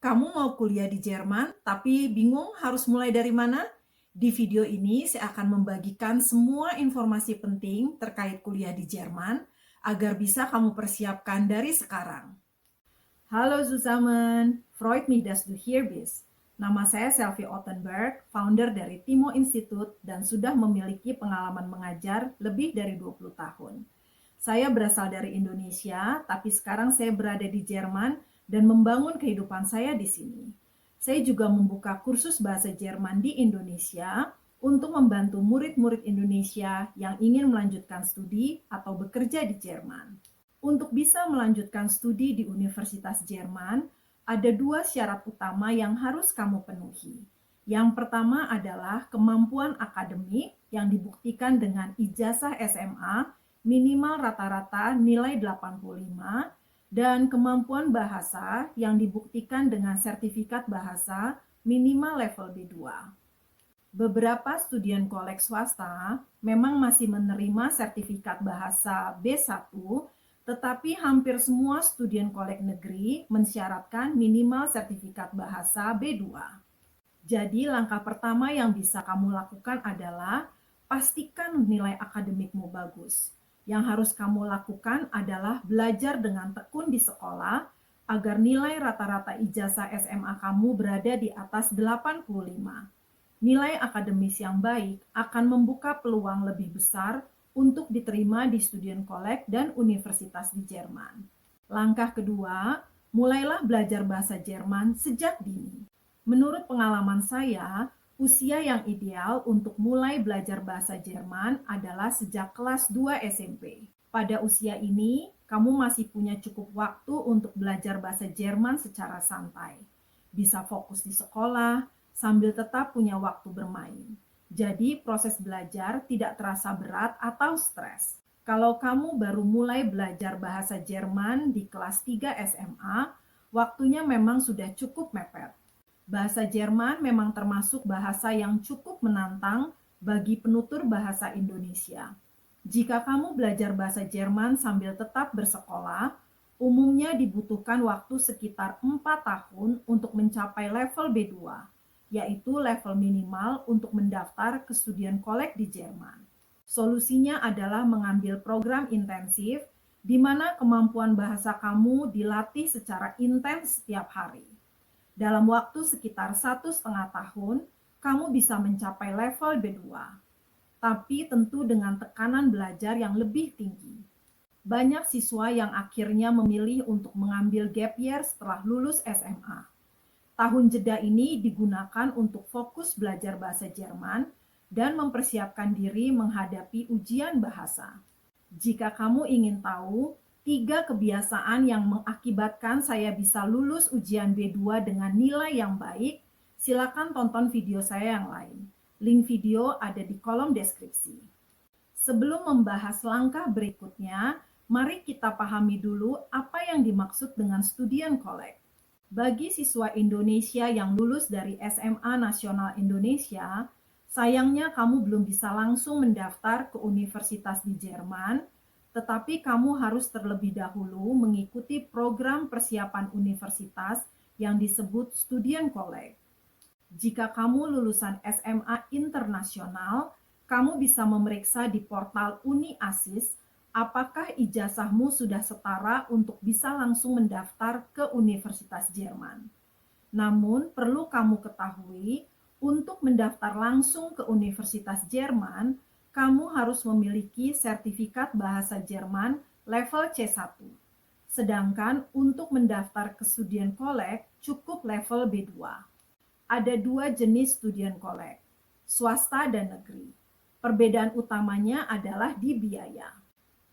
Kamu mau kuliah di Jerman, tapi bingung harus mulai dari mana? Di video ini saya akan membagikan semua informasi penting terkait kuliah di Jerman agar bisa kamu persiapkan dari sekarang. Halo zusammen, freut mich, dass du hier bist. Nama saya Selvi Ottenberg, founder dari Timo Institute dan sudah memiliki pengalaman mengajar lebih dari 20 tahun. Saya berasal dari Indonesia, tapi sekarang saya berada di Jerman dan membangun kehidupan saya di sini. Saya juga membuka kursus bahasa Jerman di Indonesia untuk membantu murid-murid Indonesia yang ingin melanjutkan studi atau bekerja di Jerman. Untuk bisa melanjutkan studi di Universitas Jerman, ada dua syarat utama yang harus kamu penuhi. Yang pertama adalah kemampuan akademik yang dibuktikan dengan ijazah SMA minimal rata-rata nilai 85 dan kemampuan bahasa yang dibuktikan dengan sertifikat bahasa minimal level B2. Beberapa studien kolek swasta memang masih menerima sertifikat bahasa B1, tetapi hampir semua studien kolek negeri mensyaratkan minimal sertifikat bahasa B2. Jadi langkah pertama yang bisa kamu lakukan adalah pastikan nilai akademikmu bagus. Yang harus kamu lakukan adalah belajar dengan tekun di sekolah agar nilai rata-rata ijazah SMA kamu berada di atas 85. Nilai akademis yang baik akan membuka peluang lebih besar untuk diterima di studien kolek dan universitas di Jerman. Langkah kedua, mulailah belajar bahasa Jerman sejak dini. Menurut pengalaman saya, usia yang ideal untuk mulai belajar bahasa Jerman adalah sejak kelas 2 SMP. Pada usia ini, kamu masih punya cukup waktu untuk belajar bahasa Jerman secara santai. Bisa fokus di sekolah, sambil tetap punya waktu bermain. Jadi, proses belajar tidak terasa berat atau stres. Kalau kamu baru mulai belajar bahasa Jerman di kelas 3 SMA, waktunya memang sudah cukup mepet. Bahasa Jerman memang termasuk bahasa yang cukup menantang bagi penutur bahasa Indonesia. Jika kamu belajar bahasa Jerman sambil tetap bersekolah, umumnya dibutuhkan waktu sekitar 4 tahun untuk mencapai level B2, yaitu level minimal untuk mendaftar ke studien kolek di Jerman. Solusinya adalah mengambil program intensif di mana kemampuan bahasa kamu dilatih secara intens setiap hari. Dalam waktu sekitar 1,5 tahun, kamu bisa mencapai level B2, tapi tentu dengan tekanan belajar yang lebih tinggi. Banyak siswa yang akhirnya memilih untuk mengambil gap year setelah lulus SMA. Tahun jeda ini digunakan untuk fokus belajar bahasa Jerman dan mempersiapkan diri menghadapi ujian bahasa. Jika kamu ingin tahu 3 kebiasaan yang mengakibatkan saya bisa lulus ujian B2 dengan nilai yang baik, silakan tonton video saya yang lain. Link video ada di kolom deskripsi. Sebelum membahas langkah berikutnya, mari kita pahami dulu apa yang dimaksud dengan studien kolek. Bagi siswa Indonesia yang lulus dari SMA Nasional Indonesia, sayangnya kamu belum bisa langsung mendaftar ke universitas di Jerman, tetapi kamu harus terlebih dahulu mengikuti program persiapan universitas yang disebut studien kolek. Jika kamu lulusan SMA internasional, kamu bisa memeriksa di portal UniASIS apakah ijazahmu sudah setara untuk bisa langsung mendaftar ke Universitas Jerman. Namun, perlu kamu ketahui, untuk mendaftar langsung ke Universitas Jerman, kamu harus memiliki sertifikat bahasa Jerman level C1. Sedangkan untuk mendaftar ke studien kolek cukup level B2. Ada 2 jenis studien kolek, swasta dan negeri. Perbedaan utamanya adalah di biaya.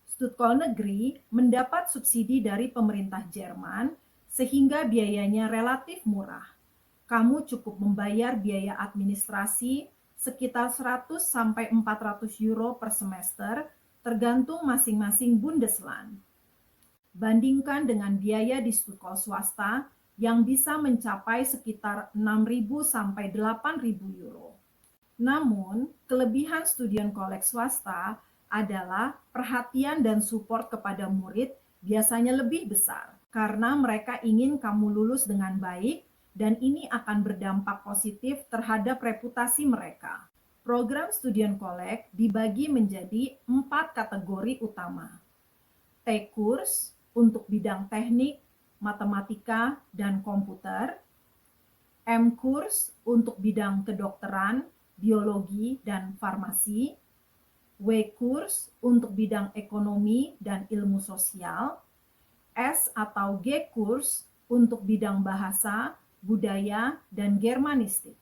Studkol negeri mendapat subsidi dari pemerintah Jerman sehingga biayanya relatif murah. Kamu cukup membayar biaya administrasi sekitar 100 sampai 400 euro per semester, tergantung masing-masing Bundesland. Bandingkan dengan biaya di studkol swasta yang bisa mencapai sekitar 6.000 sampai 8.000 euro. Namun, kelebihan studien kolek swasta adalah perhatian dan support kepada murid biasanya lebih besar karena mereka ingin kamu lulus dengan baik dan ini akan berdampak positif terhadap reputasi mereka. Program Student Collect dibagi menjadi 4 kategori utama. T-Course untuk bidang teknik, matematika, dan komputer. M-Course untuk bidang kedokteran, biologi, dan farmasi. W-Course untuk bidang ekonomi dan ilmu sosial. S atau G-Course untuk bidang bahasa, budaya, dan Germanistik.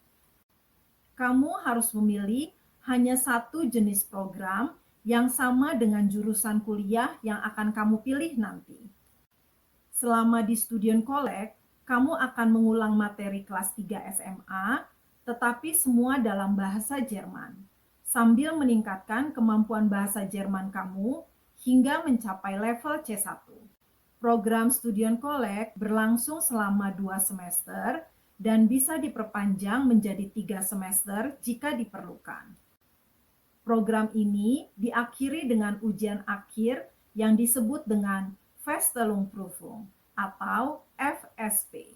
Kamu harus memilih hanya satu jenis program yang sama dengan jurusan kuliah yang akan kamu pilih nanti. Selama di Student Collect, kamu akan mengulang materi kelas 3 SMA, tetapi semua dalam bahasa Jerman, sambil meningkatkan kemampuan bahasa Jerman kamu hingga mencapai level C1. Program Student Collect berlangsung selama 2 semester dan bisa diperpanjang menjadi 3 semester jika diperlukan. Program ini diakhiri dengan ujian akhir yang disebut dengan Feststellungsprüfung atau FSP.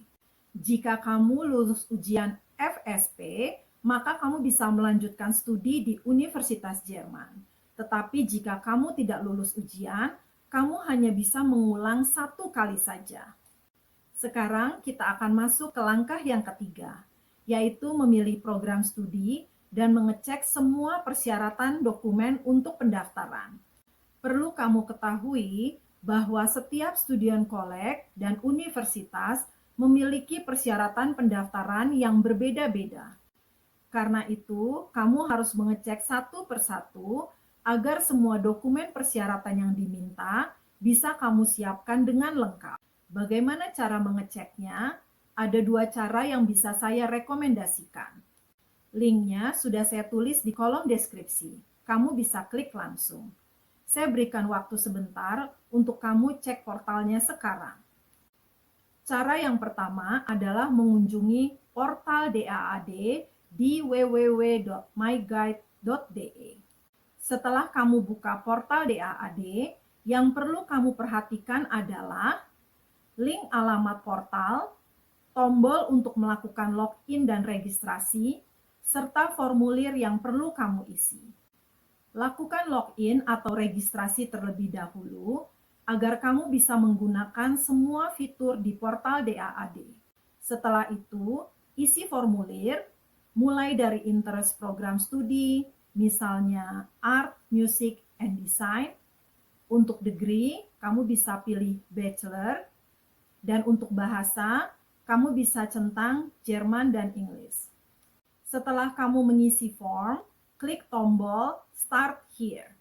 Jika kamu lulus ujian FSP, maka kamu bisa melanjutkan studi di Universitas Jerman. Tetapi jika kamu tidak lulus ujian, kamu hanya bisa mengulang 1 kali saja. Sekarang kita akan masuk ke langkah yang ketiga, yaitu memilih program studi dan mengecek semua persyaratan dokumen untuk pendaftaran. Perlu kamu ketahui bahwa setiap Student Collect dan universitas memiliki persyaratan pendaftaran yang berbeda-beda. Karena itu, kamu harus mengecek satu persatu agar semua dokumen persyaratan yang diminta bisa kamu siapkan dengan lengkap. Bagaimana cara mengeceknya? Ada 2 cara yang bisa saya rekomendasikan. Linknya sudah saya tulis di kolom deskripsi. Kamu bisa klik langsung. Saya berikan waktu sebentar untuk kamu cek portalnya sekarang. Cara yang pertama adalah mengunjungi portal DAAD di www.myguide.de. Setelah kamu buka portal DAAD, yang perlu kamu perhatikan adalah link alamat portal, tombol untuk melakukan login dan registrasi, serta formulir yang perlu kamu isi. Lakukan login atau registrasi terlebih dahulu agar kamu bisa menggunakan semua fitur di portal DAAD. Setelah itu, isi formulir mulai dari interest program studi, misalnya Art, Music, and Design. Untuk degree, kamu bisa pilih Bachelor. Dan untuk bahasa, kamu bisa centang Jerman dan Inggris. Setelah kamu mengisi form, klik tombol Start Here.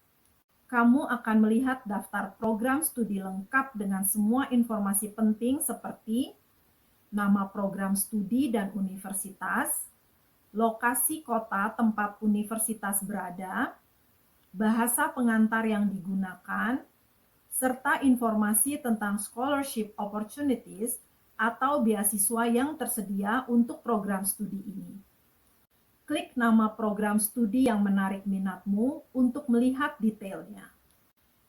Kamu akan melihat daftar program studi lengkap dengan semua informasi penting seperti nama program studi dan universitas, lokasi kota tempat universitas berada, bahasa pengantar yang digunakan, serta informasi tentang scholarship opportunities atau beasiswa yang tersedia untuk program studi ini. Klik nama program studi yang menarik minatmu untuk melihat detailnya.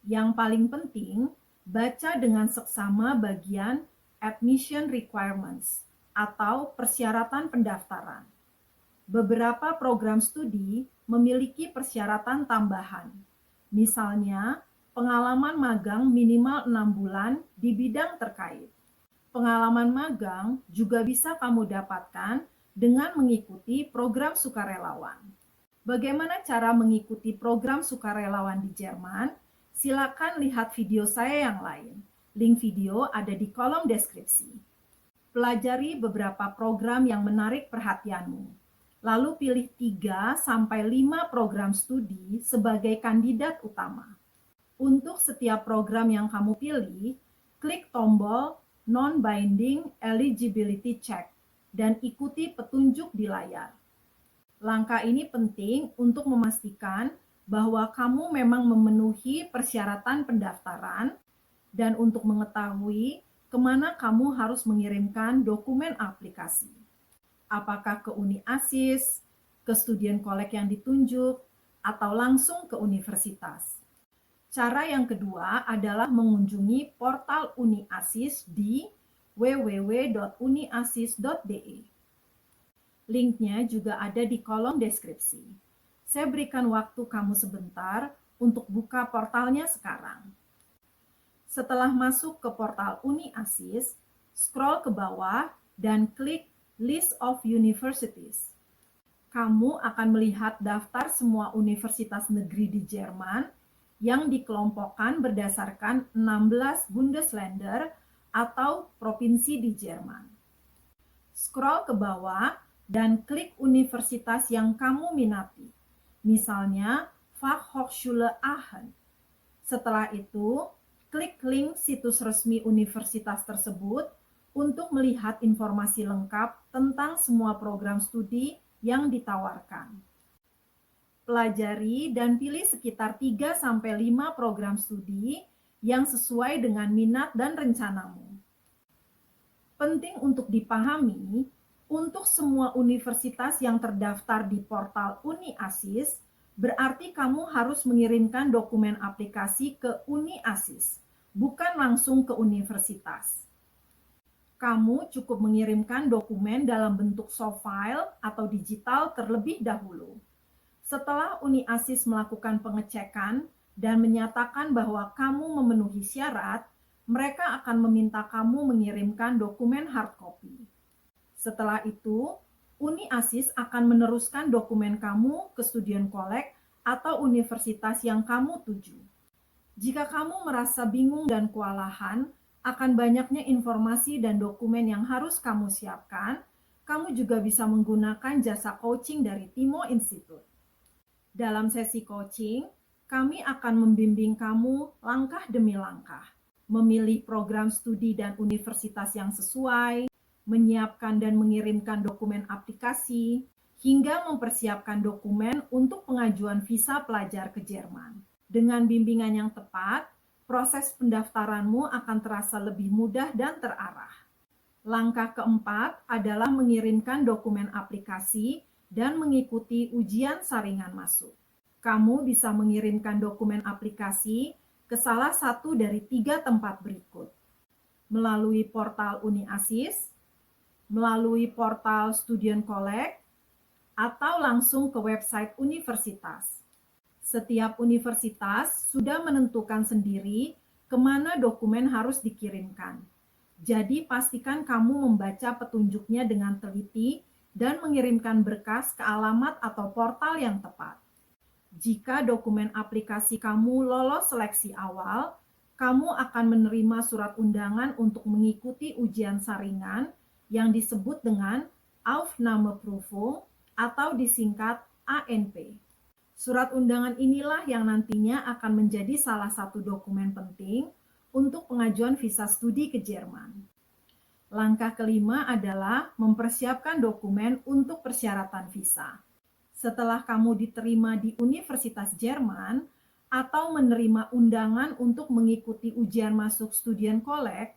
Yang paling penting, baca dengan seksama bagian Admission Requirements atau persyaratan pendaftaran. Beberapa program studi memiliki persyaratan tambahan, misalnya pengalaman magang minimal 6 bulan di bidang terkait. Pengalaman magang juga bisa kamu dapatkan dengan mengikuti program sukarelawan. Bagaimana cara mengikuti program sukarelawan di Jerman? Silakan lihat video saya yang lain. Link video ada di kolom deskripsi. Pelajari beberapa program yang menarik perhatianmu. Lalu pilih 3-5 program studi sebagai kandidat utama. Untuk setiap program yang kamu pilih, klik tombol Non-Binding Eligibility Check dan ikuti petunjuk di layar. Langkah ini penting untuk memastikan bahwa kamu memang memenuhi persyaratan pendaftaran dan untuk mengetahui kemana kamu harus mengirimkan dokumen aplikasi. Apakah ke UniASIS, ke Student Collect yang ditunjuk, atau langsung ke universitas. Cara yang kedua adalah mengunjungi portal UniASIS di www.uniasis.de. Linknya juga ada di kolom deskripsi. Saya berikan waktu kamu sebentar untuk buka portalnya sekarang. Setelah masuk ke portal UniAsis, scroll ke bawah dan klik List of Universities. Kamu akan melihat daftar semua universitas negeri di Jerman yang dikelompokkan berdasarkan 16 Bundesländer atau provinsi di Jerman. Scroll ke bawah dan klik universitas yang kamu minati, misalnya Fachhochschule Aachen. Setelah itu, klik link situs resmi universitas tersebut untuk melihat informasi lengkap tentang semua program studi yang ditawarkan. Pelajari dan pilih sekitar 3-5 program studi yang sesuai dengan minat dan rencanamu. Penting untuk dipahami, untuk semua universitas yang terdaftar di portal UniAsis, berarti kamu harus mengirimkan dokumen aplikasi ke UniAsis, bukan langsung ke universitas. Kamu cukup mengirimkan dokumen dalam bentuk soft file atau digital terlebih dahulu. Setelah UniAsis melakukan pengecekan dan menyatakan bahwa kamu memenuhi syarat, mereka akan meminta kamu mengirimkan dokumen hard copy. Setelah itu, UniAsis akan meneruskan dokumen kamu ke Studienkolleg atau universitas yang kamu tuju. Jika kamu merasa bingung dan kewalahan akan banyaknya informasi dan dokumen yang harus kamu siapkan, kamu juga bisa menggunakan jasa coaching dari Timo Institute. Dalam sesi coaching, kami akan membimbing kamu langkah demi langkah, memilih program studi dan universitas yang sesuai, menyiapkan dan mengirimkan dokumen aplikasi, hingga mempersiapkan dokumen untuk pengajuan visa pelajar ke Jerman. Dengan bimbingan yang tepat, proses pendaftaranmu akan terasa lebih mudah dan terarah. Langkah keempat adalah mengirimkan dokumen aplikasi dan mengikuti ujian saringan masuk. Kamu bisa mengirimkan dokumen aplikasi ke salah satu dari 3 tempat berikut. Melalui portal UniAsis, melalui portal Studienkolleg, atau langsung ke website universitas. Setiap universitas sudah menentukan sendiri kemana dokumen harus dikirimkan. Jadi pastikan kamu membaca petunjuknya dengan teliti dan mengirimkan berkas ke alamat atau portal yang tepat. Jika dokumen aplikasi kamu lolos seleksi awal, kamu akan menerima surat undangan untuk mengikuti ujian saringan yang disebut dengan Aufnahmeprüfung atau disingkat ANP. Surat undangan inilah yang nantinya akan menjadi salah satu dokumen penting untuk pengajuan visa studi ke Jerman. Langkah kelima adalah mempersiapkan dokumen untuk persyaratan visa. Setelah kamu diterima di Universitas Jerman atau menerima undangan untuk mengikuti ujian masuk Studienkolleg,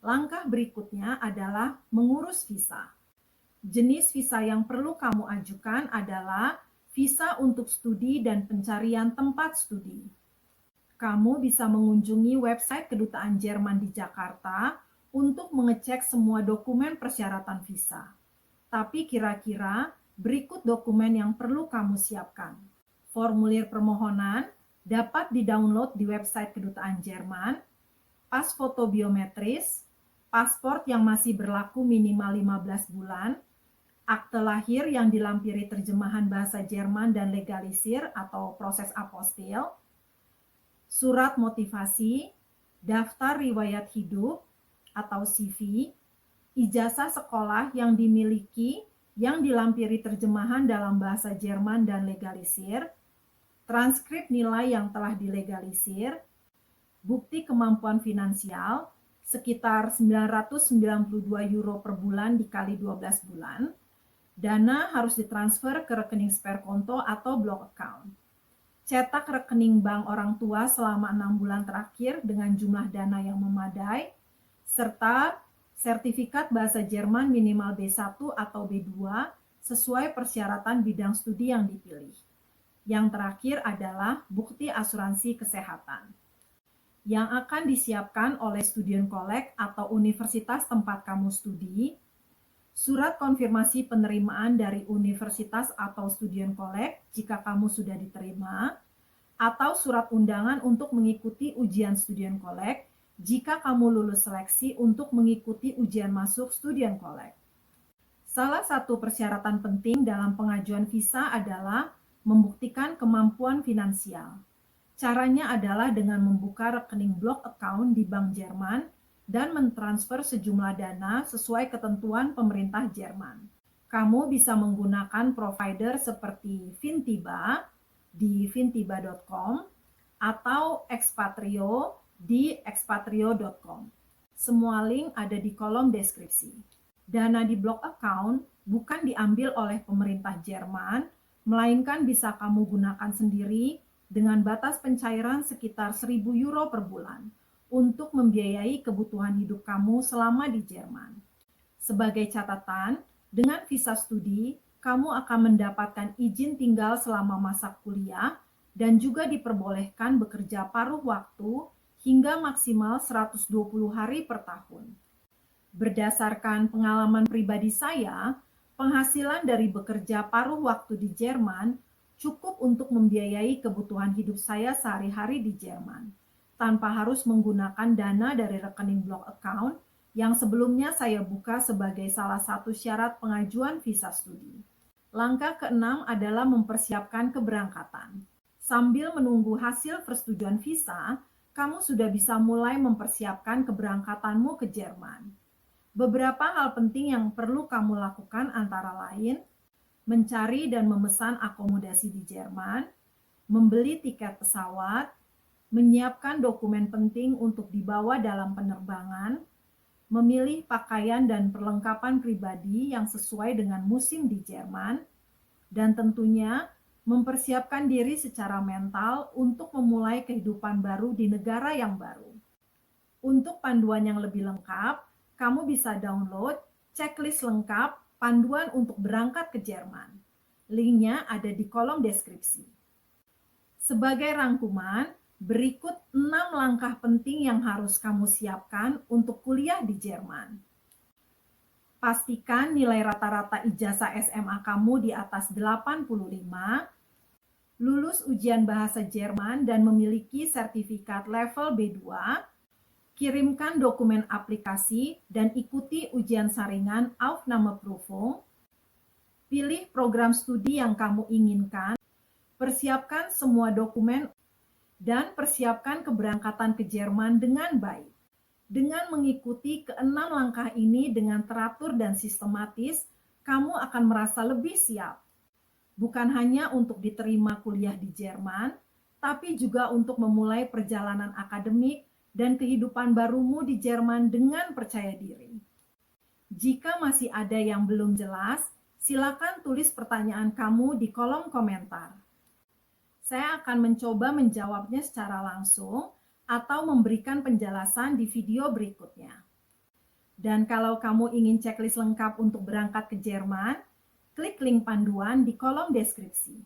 langkah berikutnya adalah mengurus visa. Jenis visa yang perlu kamu ajukan adalah visa untuk studi dan pencarian tempat studi. Kamu bisa mengunjungi website Kedutaan Jerman di Jakarta untuk mengecek semua dokumen persyaratan visa. Tapi kira-kira berikut dokumen yang perlu kamu siapkan. Formulir permohonan dapat di-download di website Kedutaan Jerman, pas foto biometris, paspor yang masih berlaku minimal 15 bulan, akte lahir yang dilampiri terjemahan bahasa Jerman dan legalisir atau proses apostil, surat motivasi, daftar riwayat hidup atau CV, ijazah sekolah yang dimiliki yang dilampiri terjemahan dalam bahasa Jerman dan legalisir, transkrip nilai yang telah dilegalisir, bukti kemampuan finansial sekitar 992 euro per bulan dikali 12 bulan, dana harus ditransfer ke rekening spare konto atau block account. Cetak rekening bank orang tua selama 6 bulan terakhir dengan jumlah dana yang memadai, serta sertifikat bahasa Jerman minimal B1 atau B2 sesuai persyaratan bidang studi yang dipilih. Yang terakhir adalah bukti asuransi kesehatan. yang akan disiapkan oleh Student Collect atau universitas tempat kamu studi, surat konfirmasi penerimaan dari universitas atau Student Collect jika kamu sudah diterima, atau surat undangan untuk mengikuti ujian Student Collect jika kamu lulus seleksi untuk mengikuti ujian masuk Student Collect. Salah satu persyaratan penting dalam pengajuan visa adalah membuktikan kemampuan finansial. Caranya adalah dengan membuka rekening blok account di Bank Jerman dan mentransfer sejumlah dana sesuai ketentuan pemerintah Jerman. Kamu bisa menggunakan provider seperti Fintiba di fintiba.com atau Expatrio di expatrio.com. Semua link ada di kolom deskripsi. Dana di blok account bukan diambil oleh pemerintah Jerman, melainkan bisa kamu gunakan sendiri dengan batas pencairan sekitar 1.000 euro per bulan untuk membiayai kebutuhan hidup kamu selama di Jerman. Sebagai catatan, dengan visa studi, kamu akan mendapatkan izin tinggal selama masa kuliah dan juga diperbolehkan bekerja paruh waktu hingga maksimal 120 hari per tahun. Berdasarkan pengalaman pribadi saya, penghasilan dari bekerja paruh waktu di Jerman cukup untuk membiayai kebutuhan hidup saya sehari-hari di Jerman, tanpa harus menggunakan dana dari rekening blok account yang sebelumnya saya buka sebagai salah satu syarat pengajuan visa studi. Langkah keenam adalah mempersiapkan keberangkatan. Sambil menunggu hasil persetujuan visa, kamu sudah bisa mulai mempersiapkan keberangkatanmu ke Jerman. Beberapa hal penting yang perlu kamu lakukan antara lain, mencari dan memesan akomodasi di Jerman, membeli tiket pesawat, menyiapkan dokumen penting untuk dibawa dalam penerbangan, memilih pakaian dan perlengkapan pribadi yang sesuai dengan musim di Jerman, dan tentunya mempersiapkan diri secara mental untuk memulai kehidupan baru di negara yang baru. Untuk panduan yang lebih lengkap, kamu bisa download checklist lengkap panduan untuk berangkat ke Jerman. Linknya ada di kolom deskripsi. Sebagai rangkuman, berikut 6 langkah penting yang harus kamu siapkan untuk kuliah di Jerman. Pastikan nilai rata-rata ijazah SMA kamu di atas 85, lulus ujian bahasa Jerman dan memiliki sertifikat level B2, kirimkan dokumen aplikasi dan ikuti ujian saringan Aufnahmeprüfung, pilih program studi yang kamu inginkan, persiapkan semua dokumen, dan persiapkan keberangkatan ke Jerman dengan baik. Dengan mengikuti keenam langkah ini dengan teratur dan sistematis, kamu akan merasa lebih siap. Bukan hanya untuk diterima kuliah di Jerman, tapi juga untuk memulai perjalanan akademik dan kehidupan barumu di Jerman dengan percaya diri. Jika masih ada yang belum jelas, silakan tulis pertanyaan kamu di kolom komentar. Saya akan mencoba menjawabnya secara langsung atau memberikan penjelasan di video berikutnya. Dan kalau kamu ingin checklist lengkap untuk berangkat ke Jerman, klik link panduan di kolom deskripsi.